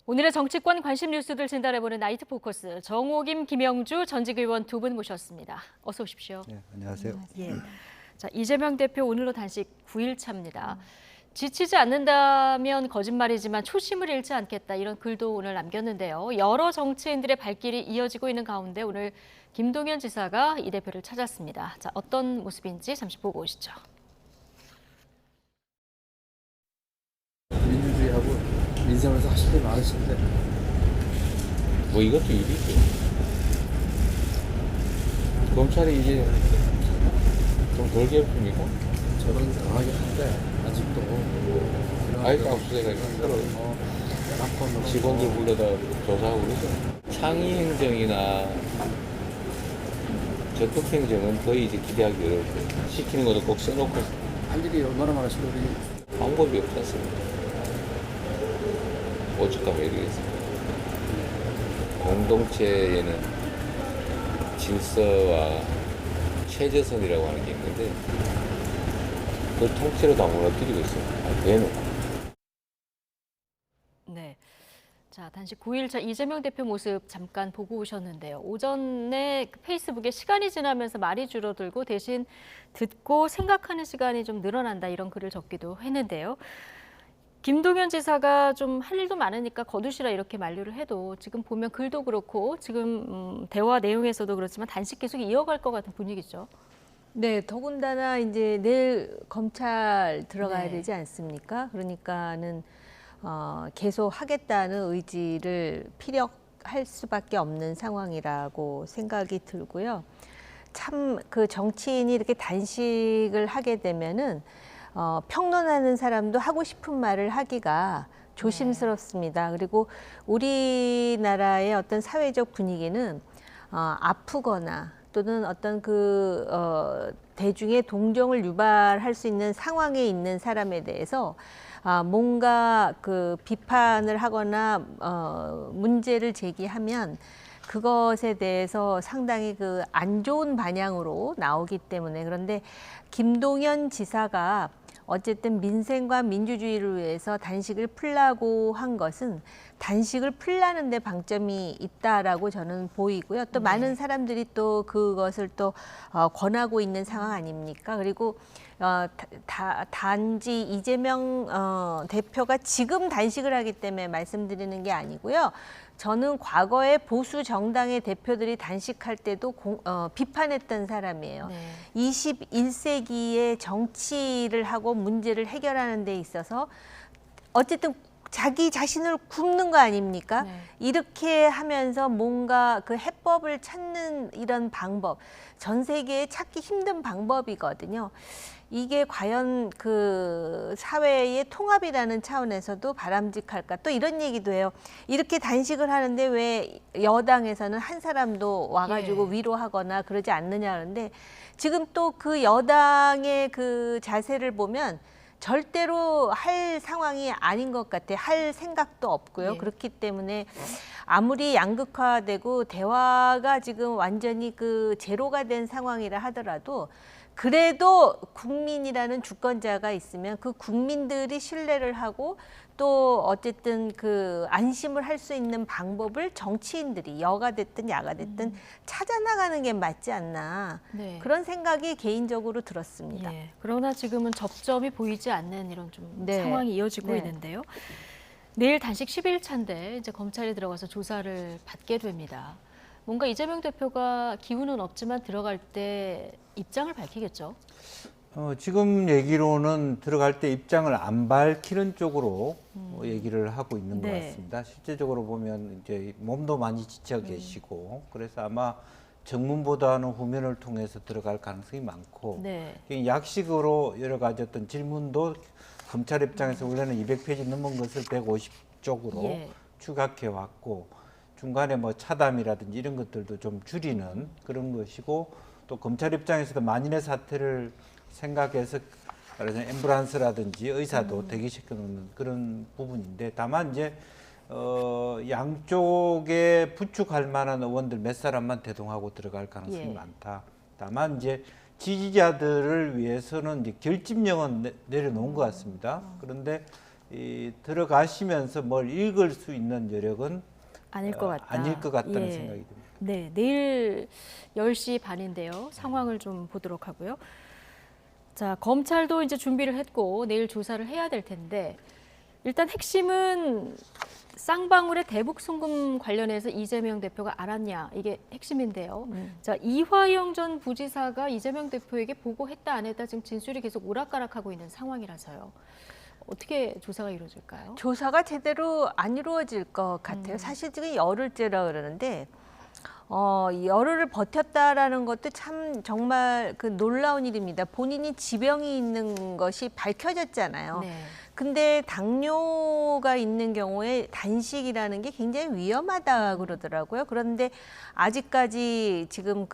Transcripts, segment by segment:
오늘의 정치권 관심 뉴스들 진단해보는 나이트 포커스 정호김, 김영주 전직 의원 두 분 모셨습니다. 어서 오십시오. 네, 안녕하세요. 예. 자, 이재명 대표 오늘로 단식 9일 차입니다. 지치지 않는다면 거짓말이지만 초심을 잃지 않겠다 이런 글도 오늘 남겼는데요. 여러 정치인들의 발길이 이어지고 있는 가운데 오늘 김동연 지사가 이 대표를 찾았습니다. 자, 어떤 모습인지 잠시 보고 오시죠. 민주주의하고 민생에서 하실 게 많으신데 뭐 이것도 일이죠. 검찰이 이제 좀 덜 괴롭힙니까? 저는 당하게 한데 아직도 아직도 압수수색가 있어요. 직원들 불러다 조사하고 그러죠. 상위 행정이나 적극 행정은 거의 이제 기대하기 어렵고 시키는 것도 꼭 써놓고 할 일이 얼마나 많으신데 우리 방법이 없지 않습니까? 오죽하면 이러겠습니까? 공동체에는 질서와 최저선이라고 하는 게 있는데 그걸 통째로 다 무너뜨리고 있습니다. 대놓고. 네. 자, 단식 9일차 이재명 대표 모습 잠깐 보고 오셨는데요. 오전에 페이스북에 시간이 지나면서 말이 줄어들고 대신 듣고 생각하는 시간이 좀 늘어난다 이런 글을 적기도 했는데요. 김동연 지사가 좀 할 일도 많으니까 거두시라 이렇게 만류를 해도 지금 보면 글도 그렇고 지금 대화 내용에서도 그렇지만 단식 계속 이어갈 것 같은 분위기죠. 네, 더군다나 이제 내일 검찰 들어가야 네. 되지 않습니까? 그러니까는 계속 하겠다는 의지를 피력할 수밖에 없는 상황이라고 생각이 들고요. 참 그 정치인이 이렇게 단식을 하게 되면은 평론하는 사람도 하고 싶은 말을 하기가 조심스럽습니다. 그리고 우리나라의 어떤 사회적 분위기는 아프거나 또는 어떤 대중의 동정을 유발할 수 있는 상황에 있는 사람에 대해서 뭔가 그 비판을 하거나 문제를 제기하면 그것에 대해서 상당히 그 안 좋은 방향으로 나오기 때문에 그런데 김동연 지사가 어쨌든 민생과 민주주의를 위해서 단식을 풀라고 한 것은 단식을 풀라는 데 방점이 있다라고 저는 보이고요. 또 많은 사람들이 또 그것을 또 권하고 있는 상황 아닙니까? 그리고 단지 이재명 대표가 지금 단식을 하기 때문에 말씀드리는 게 아니고요. 저는 과거에 보수 정당의 대표들이 단식할 때도 비판했던 사람이에요. 네. 21세기의 정치를 하고 문제를 해결하는 데 있어서 어쨌든 자기 자신을 굽는 거 아닙니까? 네. 이렇게 하면서 뭔가 그 해법을 찾는 이런 방법, 전 세계에 찾기 힘든 방법이거든요. 이게 과연 그 사회의 통합이라는 차원에서도 바람직할까? 또 이런 얘기도 해요. 이렇게 단식을 하는데 왜 여당에서는 한 사람도 와가지고 위로하거나 그러지 않느냐 하는데 지금 또 그 여당의 그 자세를 보면 절대로 할 상황이 아닌 것 같아요. 할 생각도 없고요. 그렇기 때문에 아무리 양극화되고 대화가 지금 완전히 그 제로가 된 상황이라 하더라도 그래도 국민이라는 주권자가 있으면 그 국민들이 신뢰를 하고 또 어쨌든 그 안심을 할 수 있는 방법을 정치인들이 여가 됐든 야가 됐든 찾아나가는 게 맞지 않나 네. 그런 생각이 개인적으로 들었습니다. 예. 그러나 지금은 접점이 보이지 않는 이런 좀 네. 상황이 이어지고 네. 있는데요. 내일 단식 10일차인데 이제 검찰이 들어가서 조사를 받게 됩니다. 뭔가 이재명 대표가 기운은 없지만 들어갈 때 입장을 밝히겠죠. 지금 얘기로는 들어갈 때 입장을 안 밝히는 쪽으로 얘기를 하고 있는 것 네. 같습니다. 실제적으로 보면 이제 몸도 많이 지쳐 계시고 그래서 아마 정문보다는 후면을 통해서 들어갈 가능성이 많고 네. 약식으로 여러 가지 어떤 질문도 검찰 입장에서 원래는 200페이지 넘은 것을 150쪽으로 예. 추각해 왔고 중간에 뭐 차담이라든지 이런 것들도 좀 줄이는 그런 것이고 또 검찰 입장에서도 만인의 사태를 생각해서 그래서 앰뷸런스라든지 의사도 대기시켜 놓는 그런 부분인데 다만 이제 양쪽에 부축할 만한 의원들 몇 사람만 대동하고 들어갈 가능성이 많다. 다만 이제 지지자들을 위해서는 이제 결집령은 내려놓은 것 같습니다. 그런데 들어가시면서 뭘 읽을 수 있는 여력은 아닐 것 같다. 아닐 것 같다는 예. 생각이 듭니다. 네, 내일 10시 반인데요. 상황을 좀 보도록 하고요. 자, 검찰도 이제 준비를 했고 내일 조사를 해야 될 텐데 일단 핵심은 쌍방울의 대북 송금 관련해서 이재명 대표가 알았냐 이게 핵심인데요. 자, 이화영 전 부지사가 이재명 대표에게 보고했다 안 했다 지금 진술이 계속 오락가락하고 있는 상황이라서요. 어떻게 조사가 이루어질까요? 조사가 제대로 안 이루어질 것 같아요. 사실 지금 열흘째라 그러는데 열흘을 버텼다라는 것도 참 정말 그 놀라운 일입니다. 본인이 지병이 있는 것이 밝혀졌잖아요. 네. 근데 당뇨가 있는 경우에 단식이라는 게 굉장히 위험하다 그러더라고요. 그런데 아직까지 지금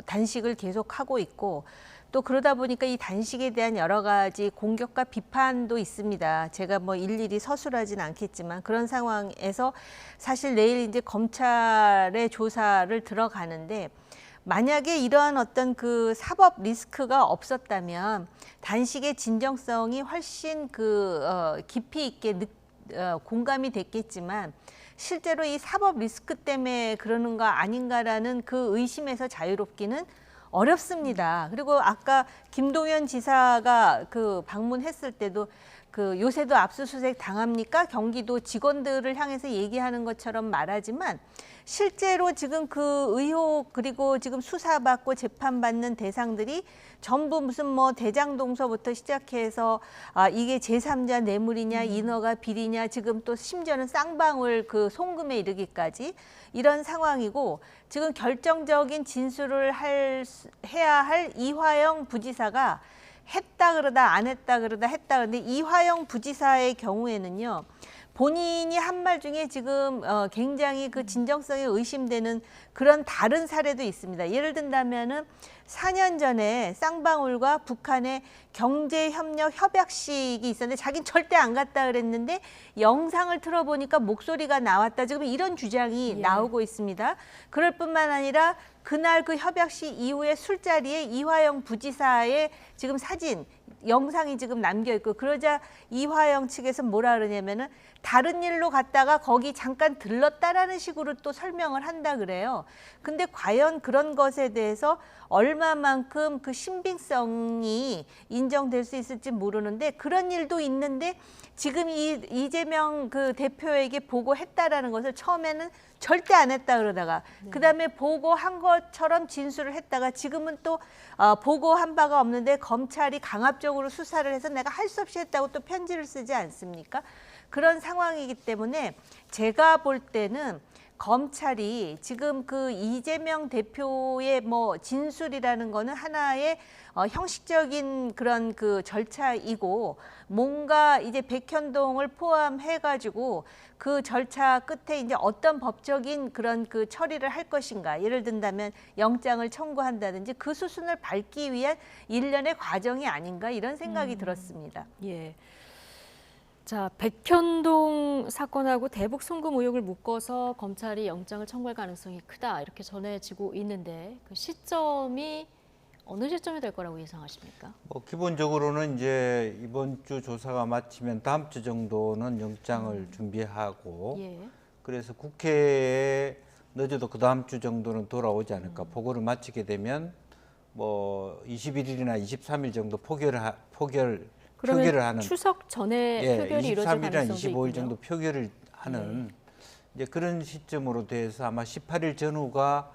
단식을 계속 하고 있고 또 그러다 보니까 이 단식에 대한 여러 가지 공격과 비판도 있습니다. 제가 뭐 일일이 서술하진 않겠지만 그런 상황에서 사실 내일 이제 검찰의 조사를 들어가는데 만약에 이러한 어떤 그 사법 리스크가 없었다면 단식의 진정성이 훨씬 깊이 있게 공감이 됐겠지만 실제로 이 사법 리스크 때문에 그러는 거 아닌가라는 그 의심에서 자유롭기는 어렵습니다. 그리고 아까 김동연 지사가 방문했을 때도 요새도 압수수색 당합니까? 경기도 직원들을 향해서 얘기하는 것처럼 말하지만 실제로 지금 그 의혹 그리고 지금 수사받고 재판받는 대상들이 전부 무슨 뭐 대장동서부터 시작해서 이게 제3자 뇌물이냐 인허가 비리냐 지금 또 심지어는 쌍방울 송금에 이르기까지 이런 상황이고 지금 결정적인 진술을 해야 할 이화영 부지사가 했다 그러다 안 했다 그러다 했다 그런데 이화영 부지사의 경우에는요. 본인이 한 말 중에 지금 굉장히 그 진정성이 의심되는 그런 다른 사례도 있습니다. 예를 든다면은 4년 전에 쌍방울과 북한의 경제협력 협약식이 있었는데 자기는 절대 안 갔다 그랬는데 영상을 틀어보니까 목소리가 나왔다. 지금 이런 주장이 나오고 있습니다. 그럴 뿐만 아니라 그날 그 협약식 이후에 술자리에 이화영 부지사의 지금 사진, 영상이 지금 남겨 있고 그러자 이화영 측에서 뭐라 그러냐면은 다른 일로 갔다가 거기 잠깐 들렀다라는 식으로 또 설명을 한다 그래요. 근데 과연 그런 것에 대해서 얼마만큼 그 신빙성이 인정될 수 있을지 모르는데 그런 일도 있는데 지금 이재명 대표에게 보고했다라는 것을 처음에는 절대 안 했다 그러다가 그다음에 보고한 것처럼 진술을 했다가 지금은 또 보고한 바가 없는데 검찰이 강압적으로 수사를 해서 내가 할 수 없이 했다고 또 편지를 쓰지 않습니까? 그런 상황이기 때문에 제가 볼 때는 검찰이 지금 이재명 대표의 뭐 진술이라는 거는 하나의 형식적인 그런 절차이고 뭔가 이제 백현동을 포함해가지고 그 절차 끝에 이제 어떤 법적인 그런 처리를 할 것인가 예를 든다면 영장을 청구한다든지 그 수순을 밟기 위한 일련의 과정이 아닌가 이런 생각이 들었습니다. 예. 자, 백현동 사건하고 대북 송금 의혹을 묶어서 검찰이 영장을 청구할 가능성이 크다 이렇게 전해지고 있는데 그 시점이 어느 시점이 될 거라고 예상하십니까? 뭐 기본적으로는 이제 이번 주 조사가 마치면 다음 주 정도는 영장을 준비하고 그래서 국회에 늦어도 그 다음 주 정도는 돌아오지 않을까. 보고를 마치게 되면 뭐 21일이나 23일 정도 표결을 하는 추석 전에 표결이 이루어질 23일이나 가능성도 25일 있군요. 정도 표결을 하는 이제 그런 시점으로 돼서 아마 18일 전후가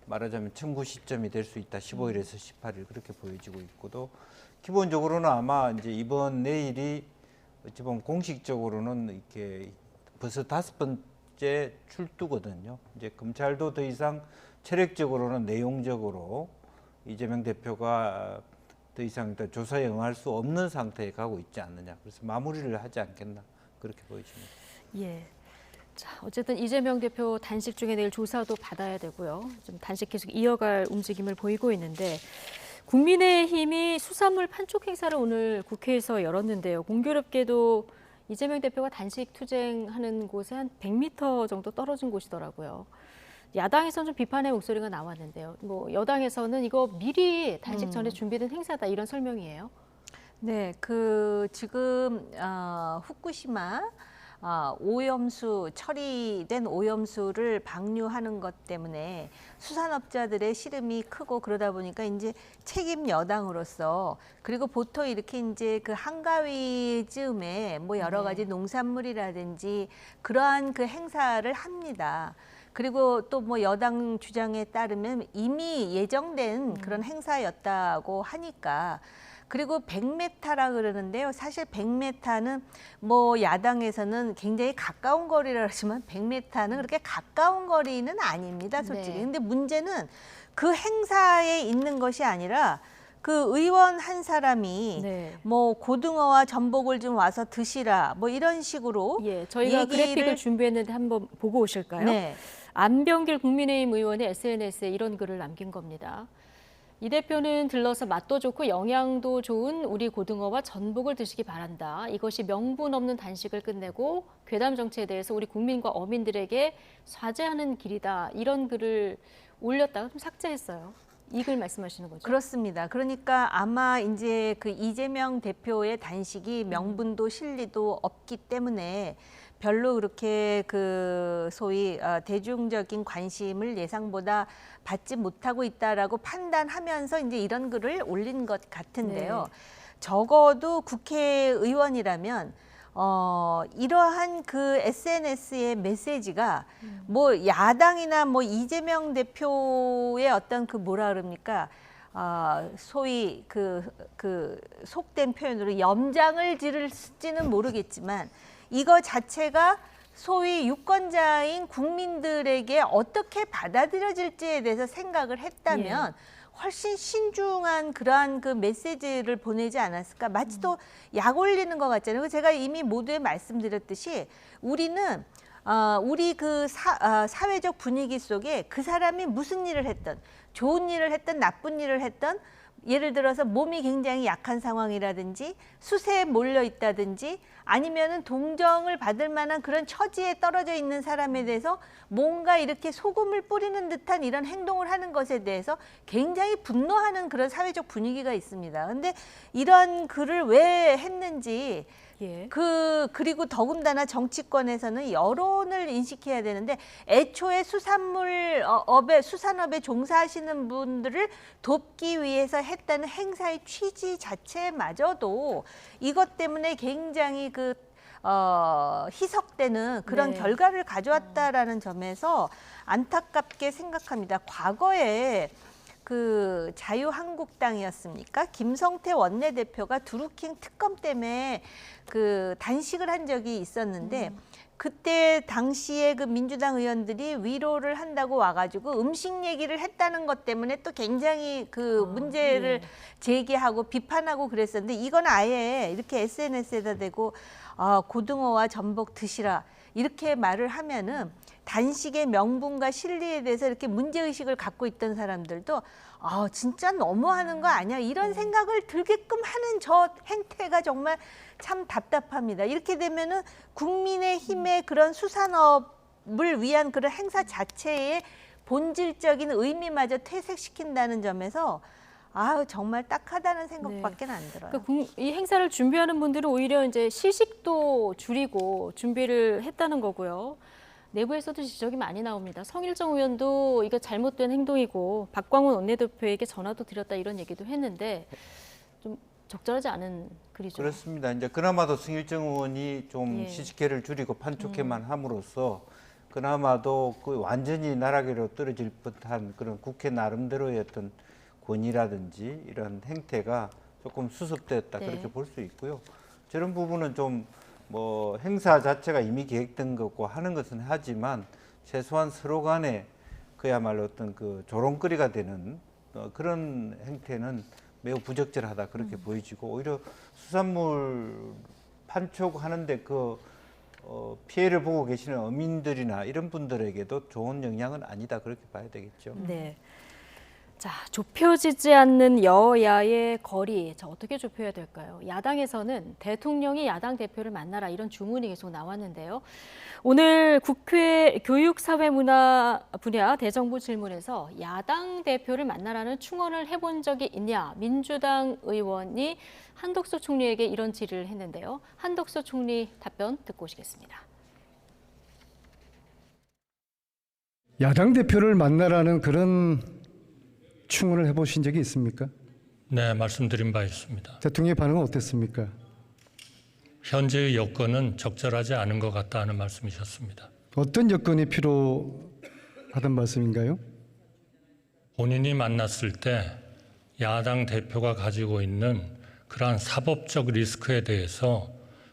말하자면 청구 시점이 될 수 있다. 15일에서 18일 그렇게 보여지고 있고도 기본적으로는 아마 이제 이번 내일이 어찌 보면 공식적으로는 이렇게 벌써 5번째 출두거든요. 이제 검찰도 더 이상 체력적으로는 내용적으로 이재명 대표가 더 이상 조사에 응할 수 없는 상태에 가고 있지 않느냐. 그래서 마무리를 하지 않겠나 그렇게 보여집니다. 예. 자, 어쨌든 이재명 대표 단식 중에 내일 조사도 받아야 되고요. 좀 단식 계속 이어갈 움직임을 보이고 있는데 국민의힘이 수산물 판촉 행사를 오늘 국회에서 열었는데요. 공교롭게도 이재명 대표가 단식 투쟁하는 곳에 한 100m 정도 떨어진 곳이더라고요. 야당에서는 좀 비판의 목소리가 나왔는데요. 뭐 여당에서는 이거 미리 단식 전에 준비된 행사다 이런 설명이에요. 네, 그 지금 후쿠시마 오염수 처리된 오염수를 방류하는 것 때문에 수산업자들의 시름이 크고 그러다 보니까 이제 책임 여당으로서 그리고 보통 이렇게 이제 그 한가위 즈음에 뭐 여러 가지 농산물이라든지 그러한 그 행사를 합니다. 그리고 또 뭐 여당 주장에 따르면 이미 예정된 그런 행사였다고 하니까 그리고 100m라 그러는데요. 사실 100m는 뭐 야당에서는 굉장히 가까운 거리라 하지만 100m는 그렇게 가까운 거리는 아닙니다, 솔직히. 네. 근데 문제는 그 행사에 있는 것이 아니라 그 의원 한 사람이 네. 뭐 고등어와 전복을 좀 와서 드시라 뭐 이런 식으로 예, 저희가 그래픽을 준비했는데 한번 보고 오실까요? 네. 안병길 국민의힘 의원이 SNS에 이런 글을 남긴 겁니다. 이 대표는 들러서 맛도 좋고 영양도 좋은 우리 고등어와 전복을 드시기 바란다. 이것이 명분 없는 단식을 끝내고 괴담 정치에 대해서 우리 국민과 어민들에게 사죄하는 길이다. 이런 글을 올렸다가 좀 삭제했어요. 이 글 말씀하시는 거죠? 그렇습니다. 그러니까 아마 이제 그 이재명 대표의 단식이 명분도 실리도 없기 때문에 별로 그렇게 그 소위 대중적인 관심을 예상보다 받지 못하고 있다라고 판단하면서 이제 이런 글을 올린 것 같은데요. 네. 적어도 국회의원이라면 이러한 그 SNS의 메시지가 뭐 야당이나 뭐 이재명 대표의 어떤 그 뭐라 그럽니까? 소위 그 속된 표현으로 염장을 지를지는 모르겠지만 이거 자체가 소위 유권자인 국민들에게 어떻게 받아들여질지에 대해서 생각을 했다면 훨씬 신중한 그러한 그 메시지를 보내지 않았을까. 마치 또 약 올리는 것 같잖아요. 제가 이미 모두에 말씀드렸듯이 우리는 우리 그 사회적 분위기 속에 그 사람이 무슨 일을 했던, 좋은 일을 했던, 나쁜 일을 했던, 예를 들어서 몸이 굉장히 약한 상황이라든지 수세에 몰려 있다든지 아니면은 동정을 받을 만한 그런 처지에 떨어져 있는 사람에 대해서 뭔가 이렇게 소금을 뿌리는 듯한 이런 행동을 하는 것에 대해서 굉장히 분노하는 그런 사회적 분위기가 있습니다. 근데 이런 글을 왜 했는지 그리고 더군다나 정치권에서는 여론을 인식해야 되는데 애초에 수산업에 종사하시는 분들을 돕기 위해서 했다는 행사의 취지 자체마저도 이것 때문에 굉장히 희석되는 그런 결과를 가져왔다라는 점에서 안타깝게 생각합니다. 과거에 그 자유한국당이었습니까? 김성태 원내대표가 두루킹 특검 때문에 그 단식을 한 적이 있었는데 그때 당시에 그 민주당 의원들이 위로를 한다고 와가지고 음식 얘기를 했다는 것 때문에 또 굉장히 그 문제를 제기하고 비판하고 그랬었는데 이건 아예 이렇게 SNS에다 대고 고등어와 전복 드시라 이렇게 말을 하면은 단식의 명분과 실리에 대해서 이렇게 문제의식을 갖고 있던 사람들도 진짜 너무하는 거 아니야 이런 생각을 들게끔 하는 저 행태가 정말 참 답답합니다. 이렇게 되면은 국민의힘의 그런 수산업을 위한 그런 행사 자체의 본질적인 의미마저 퇴색시킨다는 점에서 정말 딱하다는 생각밖에 안 들어요. 그러니까 이 행사를 준비하는 분들은 오히려 이제 시식도 줄이고 준비를 했다는 거고요. 내부에서도 지적이 많이 나옵니다. 성일정 의원도 이거 잘못된 행동이고 박광훈 원내대표에게 전화도 드렸다 이런 얘기도 했는데 좀 적절하지 않은 글이죠. 그렇습니다. 이제 그나마도 승일정 의원이 좀 시식회를 줄이고 판촉회만 함으로써 그나마도 그 완전히 나락으로 떨어질 듯한 그런 국회 나름대로의 어떤 권위라든지 이런 행태가 조금 수습되었다 그렇게 볼 수 있고요. 저런 부분은 좀 뭐 행사 자체가 이미 계획된 거고 하는 것은 하지만 최소한 서로 간에 그야말로 어떤 그 조롱거리가 되는 그런 행태는 매우 부적절하다 그렇게 보여지고 오히려 수산물 판촉하는데 피해를 보고 계시는 어민들이나 이런 분들에게도 좋은 영향은 아니다 그렇게 봐야 되겠죠. 네. 자, 좁혀지지 않는 여야의 거리. 자, 어떻게 좁혀야 될까요? 야당에서는 대통령이 야당 대표를 만나라 이런 주문이 계속 나왔는데요. 오늘 국회 교육사회문화 분야 대정부 질문에서 야당 대표를 만나라는 충원을 해본 적이 있냐? 민주당 의원이 한덕수 총리에게 이런 질의를 했는데요. 한덕수 총리 답변 듣고 오시겠습니다. 야당 대표를 만나라는 그런 충원을 해보신 적이 있습니까? 네, 말씀드린 바 있습니다. 대통령의 반응은 어땠습니까? 현재의 여건은 적절하지 않은 것 같다는 말씀이셨습니다. 어떤 여건이 필요하단 말씀인가요? 본인이 만났을 때 야당 대표가 가지고 있는 그러한 사법적 리스크에 대해서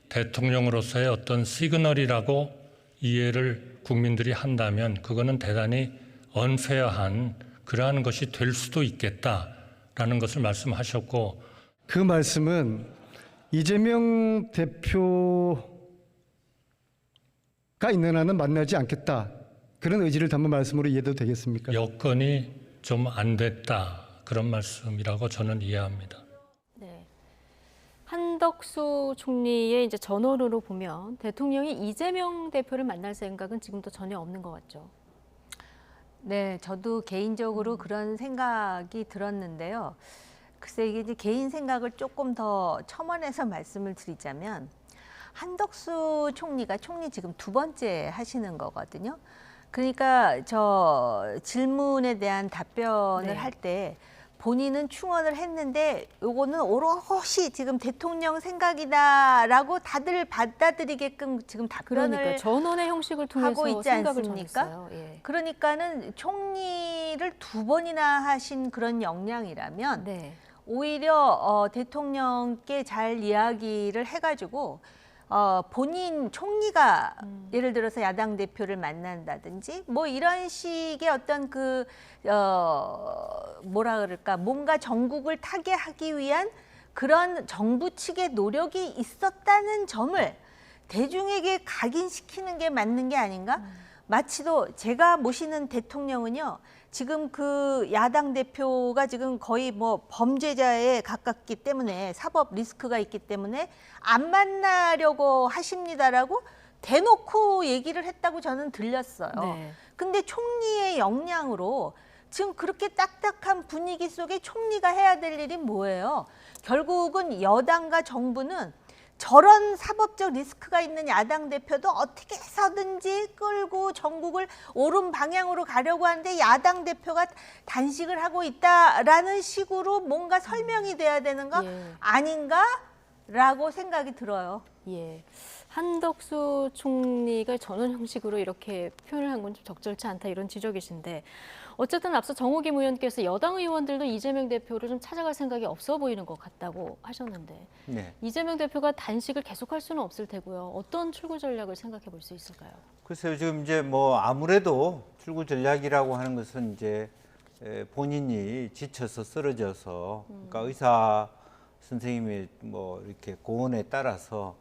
대통령으로서의 어떤 시그널이라고 이해를 국민들이 한다면 그거는 대단히 언페어한 그러한 것이 될 수도 있겠다라는 것을 말씀하셨고, 그 말씀은 이재명 대표가 있는 한은 만나지 않겠다, 그런 의지를 담은 말씀으로 이해도 되겠습니까? 여건이 좀 안 됐다, 그런 말씀이라고 저는 이해합니다. 네. 한덕수 총리의 이제 전언으로 보면 대통령이 이재명 대표를 만날 생각은 지금도 전혀 없는 것 같죠. 네, 저도 개인적으로 그런 생각이 들었는데요. 글쎄 이게 이제 개인 생각을 조금 더 첨언해서 말씀을 드리자면 한덕수 총리가 총리 지금 2번째 하시는 거거든요. 그러니까 저 질문에 대한 답변을 네. 할 때 본인은 충원을 했는데 요거는 오롯이 지금 대통령 생각이다라고 다들 받아들이게끔 지금 답변을 그러니까 전원의 형식을 통해서 하고 있지 생각을 않습니까? 전했어요. 예. 그러니까는 총리를 2번이나 하신 그런 역량이라면 네. 오히려 대통령께 잘 이야기를 해가지고 본인 총리가 예를 들어서 야당 대표를 만난다든지 뭐 이런 식의 어떤 그 뭐라 그럴까, 뭔가 전국을 타개하기 위한 그런 정부 측의 노력이 있었다는 점을 대중에게 각인시키는 게 맞는 게 아닌가? 마치도 제가 모시는 대통령은요, 지금 그 야당 대표가 지금 거의 뭐 범죄자에 가깝기 때문에 사법 리스크가 있기 때문에 안 만나려고 하십니다라고 대놓고 얘기를 했다고 저는 들렸어요. 네. 근데 총리의 역량으로 지금 그렇게 딱딱한 분위기 속에 총리가 해야 될 일이 뭐예요? 결국은 여당과 정부는 저런 사법적 리스크가 있는 야당 대표도 어떻게 해서든지 끌고 전국을 옳은 방향으로 가려고 하는데 야당 대표가 단식을 하고 있다라는 식으로 뭔가 설명이 돼야 되는 거 예. 아닌가라고 생각이 들어요. 예. 한덕수 총리가 전원 형식으로 이렇게 표현을 한 건 좀 적절치 않다 이런 지적이신데, 어쨌든 앞서 정호김 의원께서 여당 의원들도 이재명 대표를 좀 찾아갈 생각이 없어 보이는 것 같다고 하셨는데, 네. 이재명 대표가 단식을 계속할 수는 없을 테고요. 어떤 출구 전략을 생각해 볼 수 있을까요? 글쎄요, 지금 이제 뭐 아무래도 출구 전략이라고 하는 것은 이제 본인이 지쳐서 쓰러져서, 그러니까 의사 선생님의 뭐 이렇게 고언에 따라서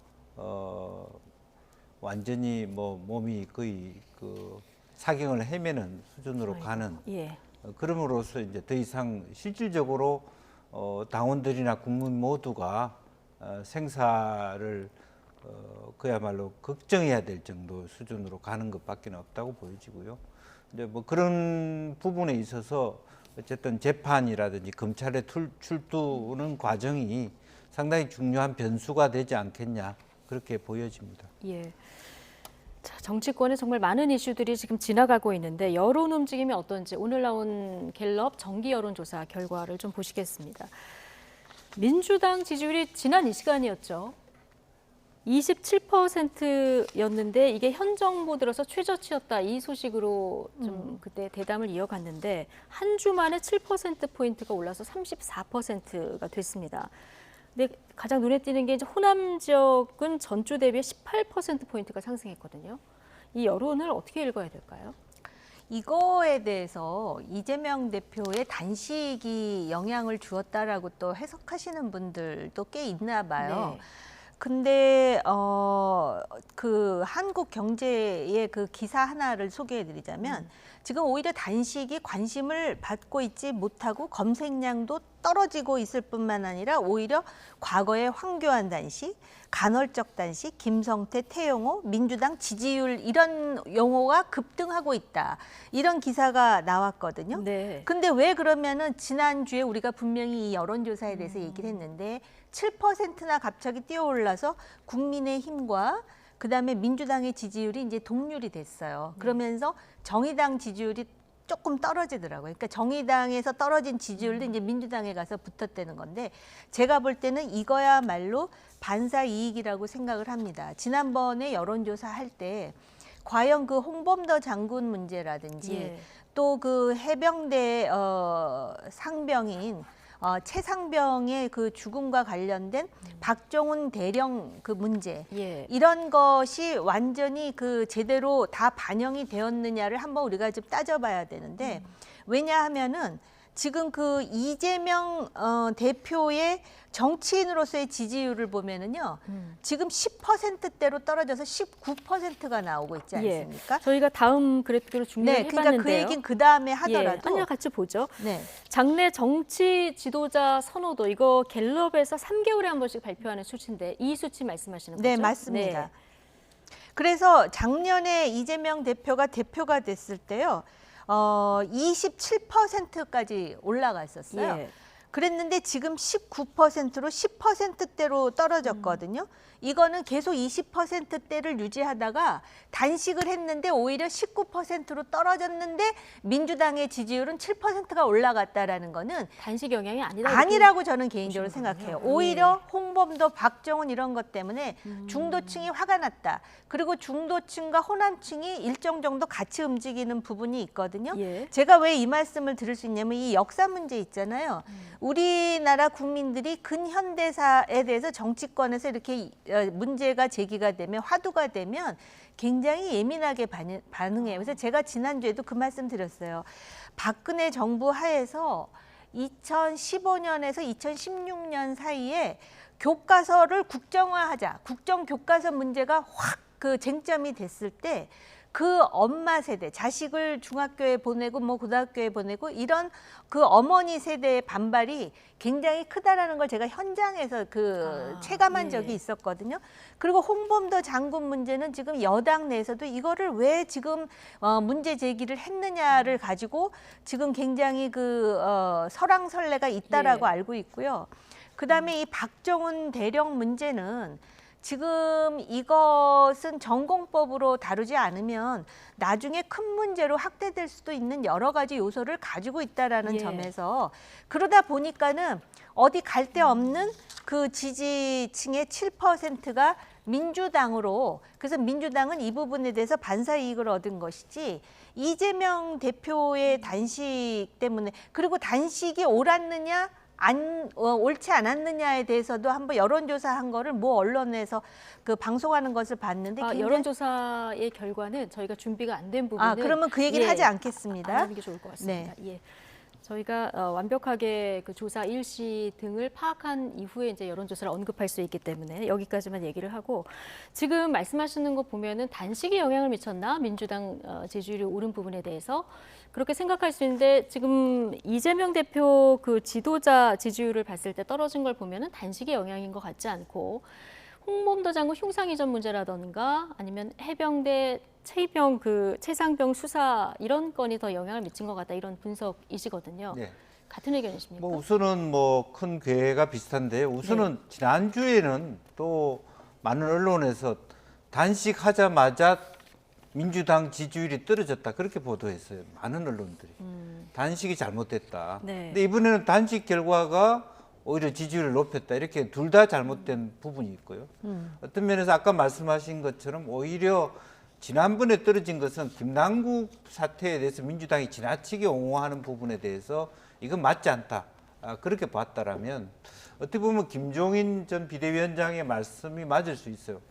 완전히 뭐 몸이 거의 그 사경을 헤매는 수준으로 가는, 예. 그럼으로써 이제 더 이상 실질적으로 당원들이나 국민 모두가 생사를 그야말로 걱정해야 될 정도 수준으로 가는 것밖에 없다고 보여지고요. 근데 뭐 그런 부분에 있어서 어쨌든 재판이라든지 검찰의 출두는 과정이 상당히 중요한 변수가 되지 않겠냐, 그렇게 보여집니다. 예. 자, 정치권에 정말 많은 이슈들이 지금 지나가고 있는데 여론 움직임이 어떤지 오늘 나온 갤럽 정기 여론조사 결과를 좀 보시겠습니다. 민주당 지지율이 지난 이 시간이었죠. 27%였는데 이게 현 정부 들어서 최저치였다, 이 소식으로 좀 그때 대담을 이어갔는데 한 주 만에 7%포인트가 올라서 34%가 됐습니다. 근데 가장 눈에 띄는 게 이제 호남 지역은 전주 대비 18%포인트가 상승했거든요. 이 여론을 어떻게 읽어야 될까요? 이거에 대해서 이재명 대표의 단식이 영향을 주었다라고 또 해석하시는 분들도 꽤 있나 봐요. 네. 근데 그 한국 경제의 그 기사 하나를 소개해드리자면 지금 오히려 단식이 관심을 받고 있지 못하고 검색량도 떨어지고 있을 뿐만 아니라 오히려 과거의 황교안 단식, 간헐적 단식, 김성태, 태영호, 민주당 지지율 이런 용어가 급등하고 있다. 이런 기사가 나왔거든요. 네. 근데 왜 그러면은 지난주에 우리가 분명히 이 여론조사에 대해서 얘기를 했는데 7%나 갑자기 뛰어올라서 국민의힘과 그다음에 민주당의 지지율이 이제 동률이 됐어요. 그러면서 정의당 지지율이 조금 떨어지더라고요. 그러니까 정의당에서 떨어진 지지율도 이제 민주당에 가서 붙었다는 건데 제가 볼 때는 이거야말로 반사 이익이라고 생각을 합니다. 지난번에 여론조사 할 때 과연 그 홍범도 장군 문제라든지 예. 또 그 해병대 상병인 최상병의 그 죽음과 관련된 박정훈 대령 그 문제 예. 이런 것이 완전히 그 제대로 다 반영이 되었느냐를 한번 우리가 좀 따져봐야 되는데 왜냐하면은 지금 그 이재명 대표의 정치인으로서의 지지율을 보면은요 지금 10%대로 떨어져서 19%가 나오고 있지 않습니까? 예. 저희가 다음 그래프로 준비를 네, 그러니까 그 해봤는데요. 얘기는 그 다음에 예, 하더라도 아니요, 같이 보죠. 네. 장내 정치 지도자 선호도 이거 갤럽에서 3개월에 한 번씩 발표하는 수치인데 이 수치 말씀하시는 거죠? 네, 맞습니다. 그래서 작년에 이재명 대표가 됐을 때요. 27%까지 올라갔었어요. 예. 그랬는데 지금 19%로 10%대로 떨어졌거든요. 이거는 계속 20%대를 유지하다가 단식을 했는데 오히려 19%로 떨어졌는데 민주당의 지지율은 7%가 올라갔다라는 거는 단식 영향이 아니라고 저는 개인적으로 보시는 생각해요. 거군요. 오히려 홍범도, 박정훈 이런 것 때문에 중도층이 화가 났다. 그리고 중도층과 호남층이 일정 정도 같이 움직이는 부분이 있거든요. 예. 제가 왜 이 말씀을 드릴 수 있냐면 이 역사 문제 있잖아요. 우리나라 국민들이 근현대사에 대해서 정치권에서 이렇게 문제가 제기가 되면 화두가 되면 굉장히 예민하게 반응해요. 그래서 제가 지난주에도 그 말씀 드렸어요. 박근혜 정부 하에서 2015년에서 2016년 사이에 교과서를 국정화하자. 국정 교과서 문제가 확 그 쟁점이 됐을 때 그 엄마 세대, 자식을 중학교에 보내고 뭐 고등학교에 보내고 이런 그 어머니 세대의 반발이 굉장히 크다라는 걸 제가 현장에서 체감한 예. 적이 있었거든요. 그리고 홍범도 장군 문제는 지금 여당 내에서도 이거를 왜 지금 문제 제기를 했느냐를 가지고 지금 굉장히 설왕설래가 있다라고 예. 알고 있고요. 그다음에 이 박정훈 대령 문제는 지금 이것은 전공법으로 다루지 않으면 나중에 큰 문제로 확대될 수도 있는 여러 가지 요소를 가지고 있다라는 예. 점에서 그러다 보니까는 어디 갈 데 없는 그 지지층의 7%가 민주당으로 그래서 민주당은 이 부분에 대해서 반사 이익을 얻은 것이지 이재명 대표의 단식 때문에 그리고 단식이 옳았느냐 옳지 않았느냐에 대해서도 한번 여론조사한 거를 모 언론에서 방송하는 것을 봤는데 굉장히 여론조사의 결과는 저희가 준비가 안 된 부분은 그러면 그 얘기는 예, 하지 않겠습니다. 안 하는 게 좋을 것 같습니다. 예. 저희가 완벽하게 그 조사 일시 등을 파악한 이후에 이제 여론조사를 언급할 수 있기 때문에 여기까지만 얘기를 하고 지금 말씀하시는 거 보면은 단식이 영향을 미쳤나 민주당 지지율이 오른 부분에 대해서 그렇게 생각할 수 있는데 지금 이재명 대표 그 지도자 지지율을 봤을 때 떨어진 걸 보면은 단식의 영향인 것 같지 않고 홍범도 장군 흉상 이전 문제라던가 아니면 해병대 최상병 수사 이런 건이 더 영향을 미친 것 같다 이런 분석이시거든요. 네. 같은 의견이십니까? 우선은 큰 궤가 비슷한데 우선은 지난주에는 또 많은 언론에서 단식하자마자 민주당 지지율이 떨어졌다 그렇게 보도했어요. 많은 언론들이. 단식이 잘못됐다. 네. 근데 이번에는 단식 결과가 오히려 지지율을 높였다. 이렇게 둘 다 잘못된 부분이 있고요. 어떤 면에서 아까 말씀하신 것처럼 오히려 지난번에 떨어진 것은 김남국 사태에 대해서 민주당이 지나치게 옹호하는 부분에 대해서 이건 맞지 않다. 그렇게 봤다라면 어떻게 보면 김종인 전 비대위원장의 말씀이 맞을 수 있어요.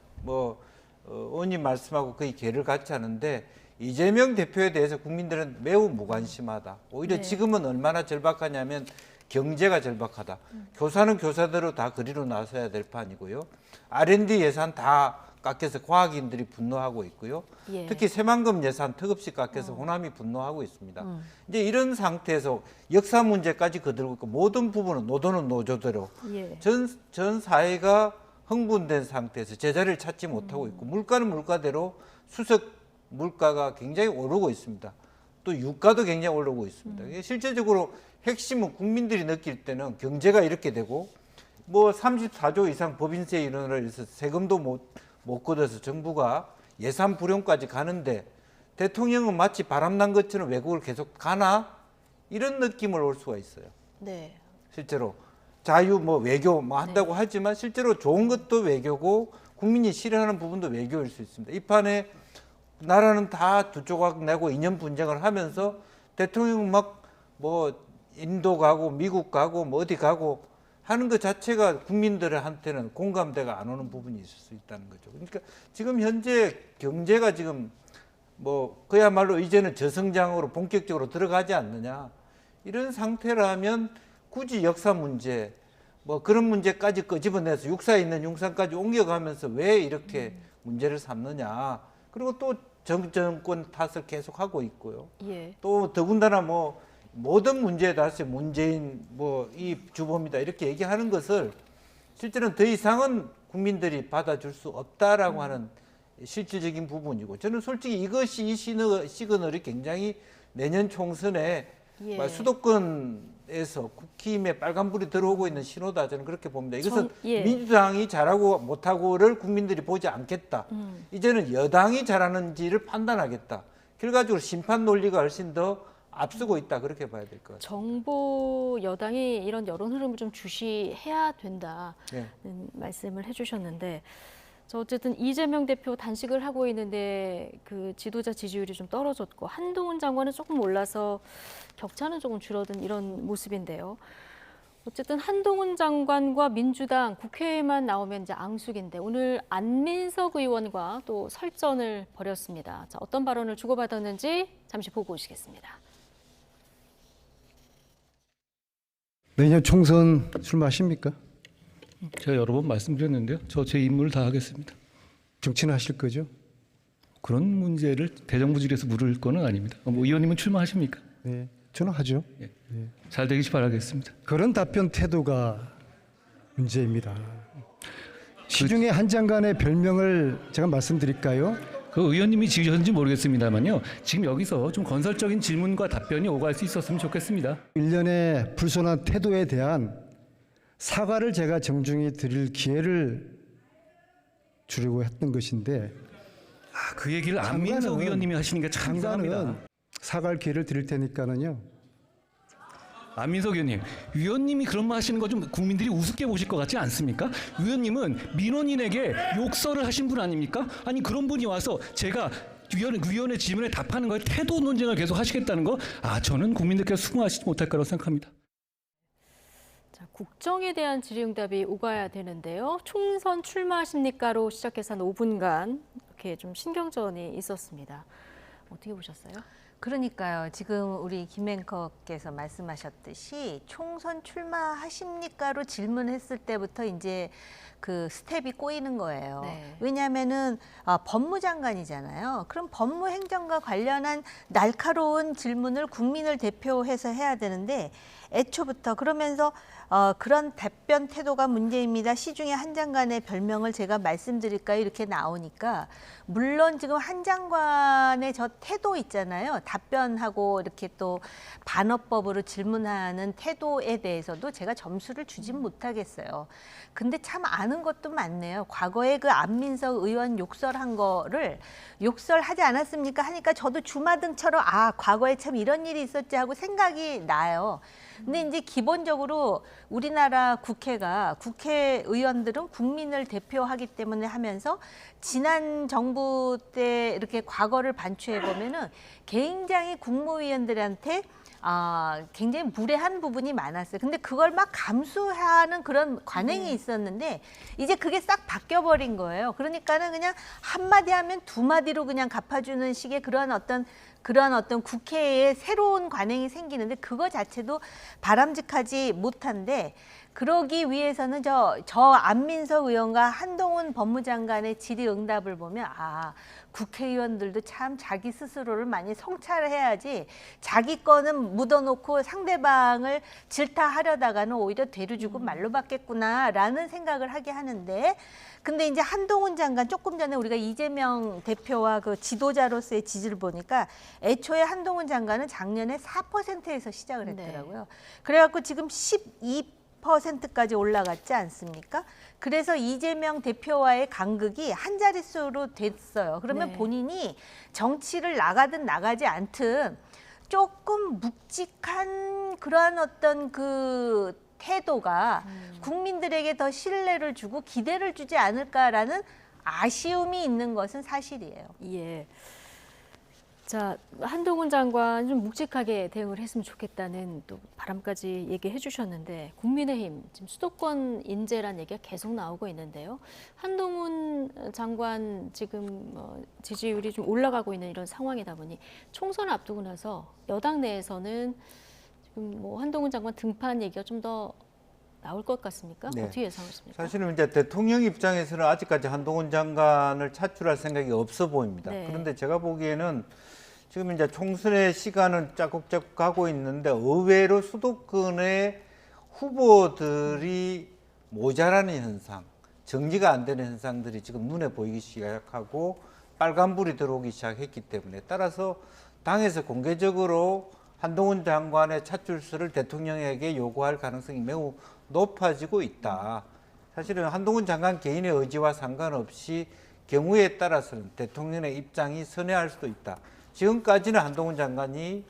의원님 말씀하고 거의 궤를 같이 하는데 이재명 대표에 대해서 국민들은 매우 무관심하다. 오히려 네. 지금은 얼마나 절박하냐면 경제가 절박하다. 교사는 교사대로 다 그리로 나서야 될 판이고요. R&D 예산 다 깎여서 과학인들이 분노하고 있고요. 예. 특히 새만금 예산 턱없이 깎여서 호남이 분노하고 있습니다. 이제 이런 상태에서 역사 문제까지 거들고 있고 모든 부분은 노도는 노조대로 예. 전 사회가 흥분된 상태에서 제자리를 찾지 못하고 있고 물가는 물가대로 수석 물가가 굉장히 오르고 있습니다. 또 유가도 굉장히 오르고 있습니다. 이게 실질적으로 핵심은 국민들이 느낄 때는 경제가 이렇게 되고 뭐 34조 이상 법인세 인원을 해서 세금도 못 걷어서 정부가 예산 불용까지 가는데 대통령은 마치 바람난 것처럼 외국을 계속 가나 이런 느낌을 올 수가 있어요. 네. 실제로 자유 뭐 외교 뭐 한다고 하지만 실제로 좋은 것도 외교고 국민이 싫어하는 부분도 외교일 수 있습니다. 이 판에 나라는 다 두 조각 내고 이념 분쟁을 하면서 대통령은 막 뭐 인도 가고 미국 가고 뭐 어디 가고 하는 것 자체가 국민들한테는 공감대가 안 오는 부분이 있을 수 있다는 거죠. 그러니까 지금 현재 경제가 지금 뭐 그야말로 이제는 저성장으로 본격적으로 들어가지 않느냐 이런 상태라면 굳이 역사 문제 뭐 그런 문제까지 끄집어내서 육사에 있는 융상까지 옮겨가면서 왜 이렇게 문제를 삼느냐. 그리고 또 정권 탓을 계속하고 있고요. 예. 또 더군다나 뭐 모든 문제에 다시 문재인 뭐 이 주범이다 이렇게 얘기하는 것을 실제로는 더 이상은 국민들이 받아줄 수 없다라고 하는 실질적인 부분이고 저는 솔직히 이것이 이 시그널이 굉장히 내년 총선에 예. 수도권에서 국힘에 빨간불이 들어오고 있는 신호다 저는 그렇게 봅니다. 이것은 예. 민주당이 잘하고 못하고를 국민들이 보지 않겠다. 이제는 여당이 잘하는지를 판단하겠다. 결과적으로 심판 논리가 훨씬 더 앞서고 있다 그렇게 봐야 될 것 같아요. 정보 여당이 이런 여론 흐름을 좀 주시해야 된다는 네. 말씀을 해주셨는데 저 어쨌든 이재명 대표 단식을 하고 있는데 그 지도자 지지율이 좀 떨어졌고 한동훈 장관은 조금 올라서 격차는 조금 줄어든 이런 모습인데요. 어쨌든 한동훈 장관과 민주당 국회에만 나오면 이제 앙숙인데 오늘 안민석 의원과 또 설전을 벌였습니다. 자, 어떤 발언을 주고받았는지 잠시 보고 오시겠습니다. 내년 총선 출마하십니까? 제가 여러 번 말씀드렸는데요. 저 제 임무를 다 하겠습니다. 정치는 하실 거죠? 그런 문제를 대정부질에서 물을 거는 아닙니다. 뭐 의원님은 출마하십니까? 네, 저는 하죠. 잘 되길 바라겠습니다. 그런 답변 태도가 문제입니다. 시중에 한 장관의 별명을 제가 말씀드릴까요? 그 의원님이 지으셨는지 모르겠습니다만요. 지금 여기서 좀 건설적인 질문과 답변이 오갈 수 있었으면 좋겠습니다. 일련의 불손한 태도에 대한 사과를 제가 정중히 드릴 기회를 주려고 했던 것인데 그 얘기를 안민석 의원님이 하시는 게 참 이상합니다. 장관은 사과할 기회를 드릴 테니까는요. 안민석 위원님이 그런 말 하시는 거 좀 국민들이 우습게 보실 것 같지 않습니까? 위원님은 민원인에게 욕설을 하신 분 아닙니까? 아니 그런 분이 와서 제가 위원의 질문에 답하는 거에 태도 논쟁을 계속 하시겠다는 거, 저는 국민들께서 수긍하시지 못할 거라고 생각합니다. 자, 국정에 대한 질의응답이 오가야 되는데요. 총선 출마하십니까로 시작해서 한 5분간 이렇게 좀 신경전이 있었습니다. 어떻게 보셨어요? 그러니까요. 지금 우리 김 앵커께서 말씀하셨듯이 총선 출마하십니까로 질문했을 때부터 이제 그 스텝이 꼬이는 거예요. 네. 왜냐하면은 법무장관이잖아요. 그럼 법무행정과 관련한 날카로운 질문을 국민을 대표해서 해야 되는데 애초부터 그러면서 그런 답변 태도가 문제입니다. 시중에 한 장관의 별명을 제가 말씀드릴까요? 이렇게 나오니까 물론 지금 한 장관의 저 태도 있잖아요. 답변하고 이렇게 또 반어법으로 질문하는 태도에 대해서도 제가 점수를 주진 못하겠어요. 근데 참 아는 것도 많네요. 과거에 그 안민석 의원 욕설한 거를 욕설하지 않았습니까? 하니까 저도 주마등처럼 과거에 참 이런 일이 있었지 하고 생각이 나요. 근데 이제 기본적으로 우리나라 국회의원들은 국민을 대표하기 때문에 하면서 지난 정부 때 이렇게 과거를 반추해 보면은 굉장히 국무위원들한테 굉장히 무례한 부분이 많았어요. 근데 그걸 막 감수하는 그런 관행이 있었는데 이제 그게 싹 바뀌어버린 거예요. 그러니까는 그냥 한마디 하면 두 마디로 그냥 갚아주는 식의 그런 어떤 국회에 새로운 관행이 생기는데 그거 자체도 바람직하지 못한데 그러기 위해서는 저 안민석 의원과 한동훈 법무장관의 질의응답을 보면 국회의원들도 참 자기 스스로를 많이 성찰해야지 자기 거는 묻어놓고 상대방을 질타하려다가는 오히려 되를 주고 말로 받겠구나라는 생각을 하게 하는데 근데 이제 한동훈 장관 조금 전에 우리가 이재명 대표와 그 지도자로서의 지지를 보니까 애초에 한동훈 장관은 작년에 4%에서 시작을 했더라고요. 그래갖고 지금 12%까지 올라갔지 않습니까? 그래서 이재명 대표와의 간극이 한 자릿수로 됐어요. 그러면 본인이 정치를 나가든 나가지 않든 조금 묵직한 그러한 어떤 그 태도가 국민들에게 더 신뢰를 주고 기대를 주지 않을까라는 아쉬움이 있는 것은 사실이에요. 예. 자, 한동훈 장관 좀 묵직하게 대응을 했으면 좋겠다는 또 바람까지 얘기해 주셨는데 국민의힘 지금 수도권 인재란 얘기가 계속 나오고 있는데요. 한동훈 장관 지금 지지율이 좀 올라가고 있는 이런 상황이다 보니 총선을 앞두고 나서 여당 내에서는 지금 뭐 한동훈 장관 등판 얘기가 좀 더 나올 것 같습니까? 네. 어떻게 예상하십니까? 사실은 이제 대통령 입장에서는 아직까지 한동훈 장관을 차출할 생각이 없어 보입니다. 네. 그런데 제가 보기에는 지금 이제 총선의 시간은 짜곡짜곡 가고 있는데 의외로 수도권의 후보들이 모자라는 현상, 정리가 안 되는 현상들이 지금 눈에 보이기 시작하고 빨간불이 들어오기 시작했기 때문에 따라서 당에서 공개적으로 한동훈 장관의 차출서를 대통령에게 요구할 가능성이 매우 높아지고 있다. 사실은 한동훈 장관 개인의 의지와 상관없이 경우에 따라서는 대통령의 입장이 선회할 수도 있다. 지금까지는 한동훈 장관이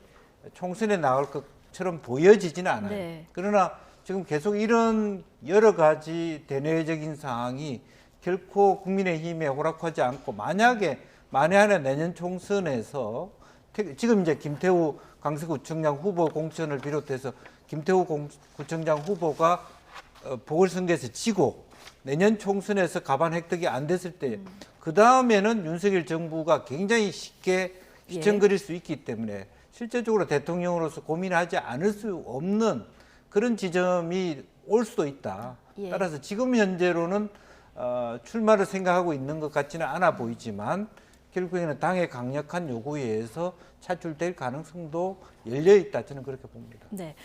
총선에 나올 것처럼 보여지지는 않아요. 네. 그러나 지금 계속 이런 여러 가지 대내적인 상황이 결코 국민의힘에 호락하지 않고 만약에 만에 하나 내년 총선에서 지금 이제 김태우 강서구청장 후보 공천을 비롯해서 김태우 구청장 후보가 보궐선거에서 지고 내년 총선에서 가반 획득이 안 됐을 때 그 다음에는 윤석열 정부가 굉장히 쉽게 휘청거릴 수 있기 때문에 실제적으로 대통령으로서 고민하지 않을 수 없는 그런 지점이 올 수도 있다. 예. 따라서 지금 현재로는 출마를 생각하고 있는 것 같지는 않아 보이지만 결국에는 당의 강력한 요구에 의해서 차출될 가능성도 열려 있다. 저는 그렇게 봅니다. 네.